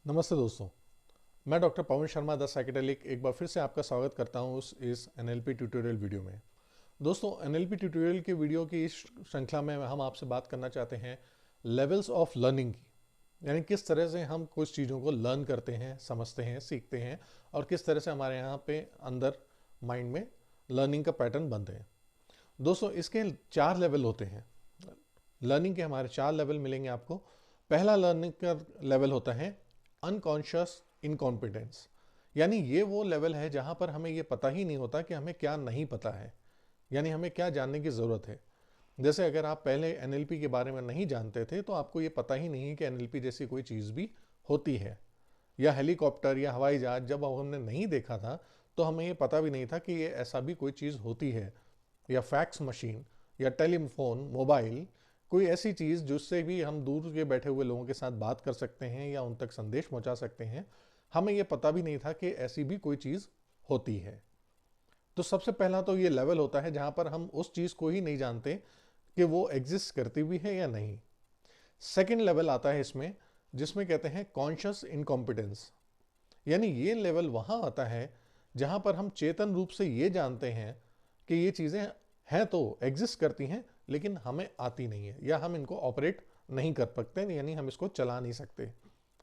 नमस्ते दोस्तों। मैं doctor Pawan Sharma the psychedelic एक बार फिर से आपका स्वागत करता हूं इस एनएलपी ट्यूटोरियल वीडियो में। दोस्तों, एनएलपी ट्यूटोरियल के वीडियो की इस श्रृंखला में हम आपसे बात करना चाहते हैं लेवल्स ऑफ लर्निंग की, यानी किस तरह से हम कुछ चीज़ों को लर्न करते हैं, समझते हैं, सीखते हैं और किस तरह से हमारे यहाँ पे अंदर माइंड में लर्निंग का पैटर्न बनते हैं। दोस्तों, इसके 4 लेवल होते हैं। लर्निंग के हमारे 4 लेवल मिलेंगे आपको। पहला लर्निंग का लेवल होता है अनकॉन्शियस इनकॉम्पिटेंस, यानी ये वो लेवल है जहां पर हमें ये पता ही नहीं होता कि हमें क्या नहीं पता है, यानी हमें क्या जानने की ज़रूरत है। जैसे अगर आप पहले एनएलपी के बारे में नहीं जानते थे तो आपको ये पता ही नहीं है कि एनएलपी जैसी कोई चीज़ भी होती है, या हेलीकॉप्टर या हवाई जहाज जब हमने नहीं देखा था तो हमें ये पता भी नहीं था कि ये ऐसा भी कोई चीज़ होती है, या फैक्स मशीन या टेलीफोन मोबाइल, कोई ऐसी चीज़ जिससे भी हम दूर के बैठे हुए लोगों के साथ बात कर सकते हैं या उन तक संदेश पहुंचा सकते हैं, हमें यह पता भी नहीं था कि ऐसी भी कोई चीज़ होती है। तो सबसे पहला तो ये लेवल होता है जहां पर हम उस चीज़ को ही नहीं जानते कि वो एग्जिस्ट करती भी है या नहीं। सेकेंड लेवल आता है इसमें, जिसमें कहते हैं कॉन्शियस इनकॉम्पिटेंस, यानी ये लेवल वहां आता है जहां पर हम चेतन रूप से ये जानते हैं कि ये चीज़ें हैं तो एग्जिस्ट करती हैं, लेकिन हमें आती नहीं है या हम इनको ऑपरेट नहीं कर सकते, यानी हम इसको चला नहीं सकते।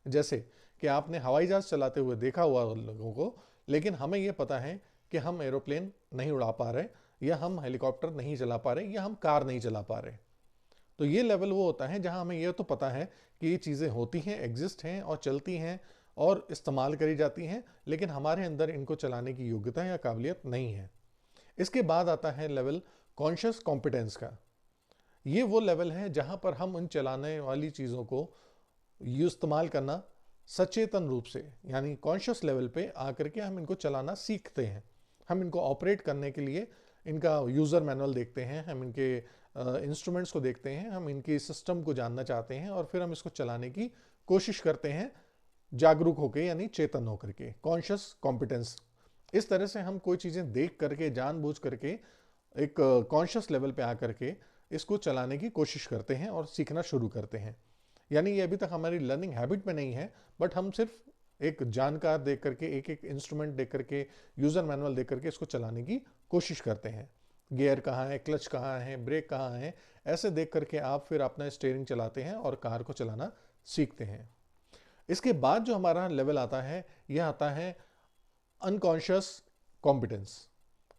जैसे कि आपने हवाई जहाज चलाते हुए देखा हुआ लोगों को, लेकिन हमें यह पता है कि हम एरोप्लेन नहीं उड़ा पा रहे, या हम हेलीकॉप्टर नहीं चला पा रहे, या हम कार नहीं चला पा रहे। तो ये लेवल वो होता है जहां हमें यह तो पता है कि ये चीज़ें होती हैं, एग्जिस्ट हैं और चलती हैं और इस्तेमाल करी जाती हैं, लेकिन हमारे अंदर इनको चलाने की योग्यता या काबिलियत नहीं है। इसके बाद आता है लेवल कॉन्शियस कॉम्पिटेंस का। ये वो लेवल है जहां पर हम उन चलाने वाली चीज़ों को इस्तेमाल करना सचेतन रूप से, यानी कॉन्शियस लेवल पे आकर के हम इनको चलाना सीखते हैं। हम इनको ऑपरेट करने के लिए इनका यूज़र मैनुअल देखते हैं, हम इनके इंस्ट्रूमेंट्स को देखते हैं, हम इनकी सिस्टम को जानना चाहते हैं और फिर हम इसको चलाने की कोशिश करते हैं जागरूक होकर, यानी चेतन होकर के, कॉन्शियस कॉम्पिटेंस। इस तरह से हम कोई चीज़ें देख करके, जानबूझ करके, एक कॉन्शियस लेवल पे आकर के इसको चलाने की कोशिश करते हैं और सीखना शुरू करते हैं। यानी ये अभी तक हमारी लर्निंग हैबिट में नहीं है, बट हम सिर्फ एक जानकार देख करके, एक एक इंस्ट्रूमेंट देख करके, यूज़र मैनुअल देख करके इसको चलाने की कोशिश करते हैं। गियर कहाँ है, क्लच कहाँ है, ब्रेक कहाँ है, ऐसे देख करके आप फिर अपना स्टीयरिंग चलाते हैं और कार को चलाना सीखते हैं। इसके बाद जो हमारा लेवल आता है, यह आता है अनकॉन्शियस कॉम्पिटेंस,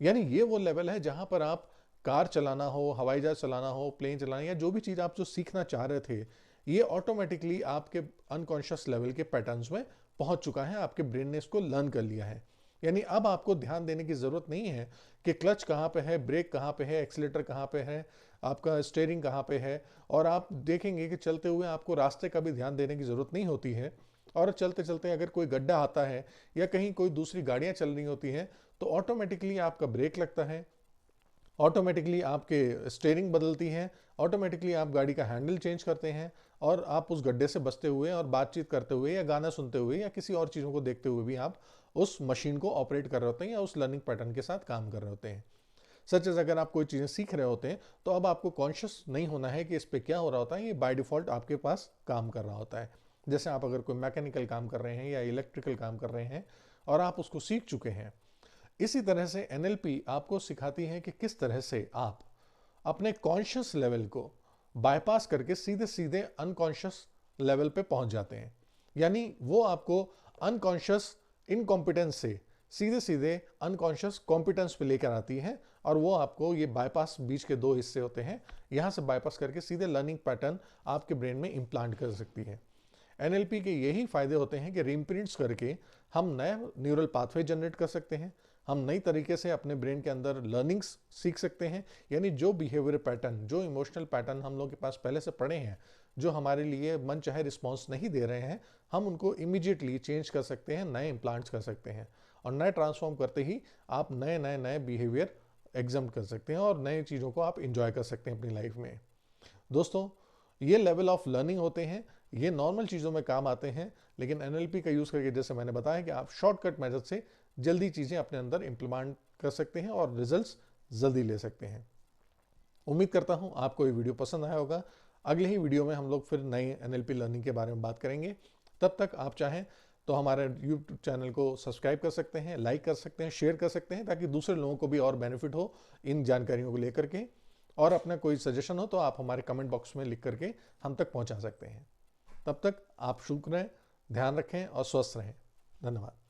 यानी ये वो लेवल है जहां पर आप कार चलाना हो, हवाई जहाज चलाना हो, प्लेन चलाना, या जो भी चीज़ आप जो सीखना चाह रहे थे, ये ऑटोमेटिकली आपके अनकॉन्शियस लेवल के पैटर्न्स में पहुंच चुका है, आपके ब्रेन ने इसको लर्न कर लिया है। यानी अब आपको ध्यान देने की ज़रूरत नहीं है कि क्लच कहाँ पे है, ब्रेक कहाँ पे है, एक्सीलेटर कहाँ पे है, आपका स्टीयरिंग कहाँ पे है। और आप देखेंगे कि चलते हुए आपको रास्ते का भी ध्यान देने की ज़रूरत नहीं होती है, और चलते चलते अगर कोई गड्ढा आता है या कहीं कोई दूसरी गाड़ियाँ चल रही होती हैं तो ऑटोमेटिकली आपका ब्रेक लगता है, ऑटोमेटिकली आपके स्टीयरिंग बदलती है, ऑटोमेटिकली आप गाड़ी का हैंडल चेंज करते हैं और आप उस गड्ढे से बचते हुए और बातचीत करते हुए या गाना सुनते हुए या किसी और चीज़ों को देखते हुए भी आप उस मशीन को ऑपरेट कर रहे होते हैं या उस लर्निंग पैटर्न के साथ काम कर रहे होते हैं। सच एज अगर आप कोई चीज़ें सीख रहे होते हैं तो अब आपको कॉन्शियस नहीं होना है कि इस पर क्या हो रहा होता है, ये बाय डिफ़ॉल्ट आपके पास काम कर रहा होता है। जैसे आप अगर कोई मैकेनिकल काम कर रहे हैं या इलेक्ट्रिकल काम कर रहे हैं और आप उसको सीख चुके हैं। इसी तरह से एनएलपी आपको सिखाती है कि किस तरह से आप अपने कॉन्शियस लेवल को बाईपास करके सीधे सीधे अनकॉन्शियस लेवल पे पहुंच जाते हैं। यानी वो आपको अनकॉन्शियस इनकॉम्पिटेंस से सीधे सीधे अनकॉन्शियस कॉम्पिटेंस पे लेकर आती है, और वो आपको ये बाईपास, बीच के 2 हिस्से होते हैं, यहाँ से बाईपास करके सीधे लर्निंग पैटर्न आपके ब्रेन में इम्प्लांट कर सकती है। एनएलपी के यही फायदे होते हैं कि रिम्प्रिंट्स करके हम नए न्यूरल पाथवे जनरेट कर सकते हैं, हम नई तरीके से अपने ब्रेन के अंदर लर्निंग्स सीख सकते हैं। यानी जो बिहेवियर पैटर्न, जो इमोशनल पैटर्न हम लोग के पास पहले से पड़े हैं, जो हमारे लिए मन चाहे रिस्पॉन्स नहीं दे रहे हैं, हम उनको इमीडिएटली चेंज कर सकते हैं, नए इम्प्लांट्स कर सकते हैं, और नए ट्रांसफॉर्म करते ही आप नए नए नए बिहेवियर एग्जाम कर सकते हैं और नए चीज़ों को आप इंजॉय कर सकते हैं अपनी लाइफ में। दोस्तों, ये लेवल ऑफ लर्निंग होते हैं, ये नॉर्मल चीज़ों में काम आते हैं, लेकिन एनएलपी का यूज़ करके, जैसे मैंने बताया, कि आप शॉर्टकट मेथड से जल्दी चीज़ें अपने अंदर इम्प्लीमेंट कर सकते हैं और रिजल्ट्स जल्दी ले सकते हैं। उम्मीद करता हूँ आपको ये वीडियो पसंद आया होगा। अगले ही वीडियो में हम लोग फिर नई एनएलपी लर्निंग के बारे में बात करेंगे। तब तक आप चाहें तो हमारे यूट्यूब चैनल को सब्सक्राइब कर सकते हैं, लाइक कर सकते हैं, शेयर कर सकते हैं, ताकि दूसरे लोगों को भी और बेनिफिट हो इन जानकारियों को लेकर के। और अपना कोई सजेशन हो तो आप हमारे कमेंट बॉक्स में लिख करके हम तक पहुंचा सकते हैं। तब तक आप शुक्र रहें, ध्यान रखें और स्वस्थ रहें। धन्यवाद।